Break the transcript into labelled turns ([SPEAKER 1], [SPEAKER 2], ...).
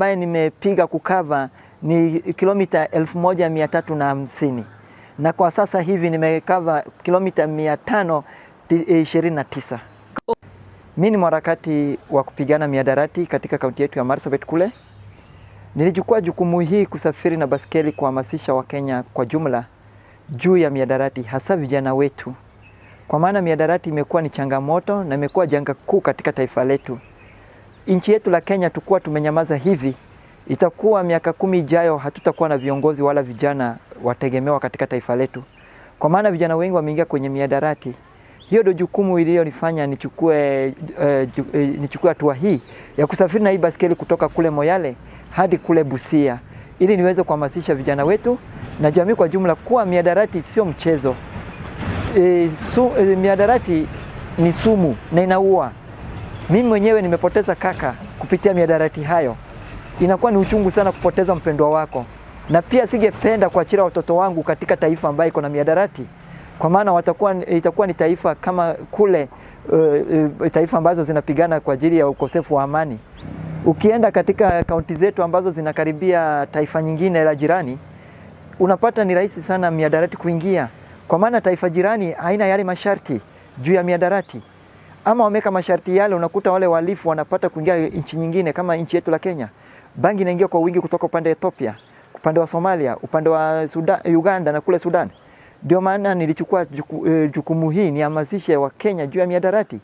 [SPEAKER 1] ambaye nimepiga kukava ni kilomita 1350 na kwa sasa hivi nimekava kilomita 529. Mimi ni mharakati wa kupigana mihadarati katika kaunti yetu ya Marsabit kule. Nilichukua jukumu hii kusafiri na baskeli kuhamasisha Wakenya kwa jumla juu ya mihadarati, hasa vijana wetu. Kwa maana mihadarati imekuwa ni changamoto na imekuwa janga kuu katika taifa letu. Nchi yetu la Kenya tukua tumenyamaza hivi, itakuwa miaka 10 ijayo hatutakuwa na viongozi wala vijana wategemewa katika taifa letu. Kwa maana vijana wengi wameingia kwenye mihadarati. Hiyo ndio jukumu iliyonifanya nichukue hatua hii ya kusafiri na hii baskeli kutoka kule Moyale hadi kule Busia, ili niweze kuhamasisha vijana wetu na jamii kwa jumla kuwa mihadarati sio mchezo. Mihadarati ni sumu na inaua. Mimi mwenyewe nimepoteza kaka kupitia mihadarati hayo. Inakuwa ni uchungu sana kupoteza mpendwa wako, na pia singependa kuachia watoto wangu katika taifa ambayo iko na mihadarati, kwa maana itakuwa ni taifa kama kule taifa ambazo zinapigana kwa ajili ya ukosefu wa amani. Ukienda katika kaunti zetu ambazo zinakaribia taifa nyingine la jirani, unapata ni rahisi sana mihadarati kuingia, kwa maana taifa jirani haina yale masharti juu ya mihadarati, ama wameka masharti yale, unakuta wale wahalifu wanapata kuingia nchi nyingine kama nchi yetu la Kenya. Bangi inaingia kwa wingi kutoka upande wa Ethiopia, upande wa Somalia, upande wa Uganda na kule Sudan. Ndio maana nilichukua jukumu hii nihamasishe Wakenya juu ya mihadarati.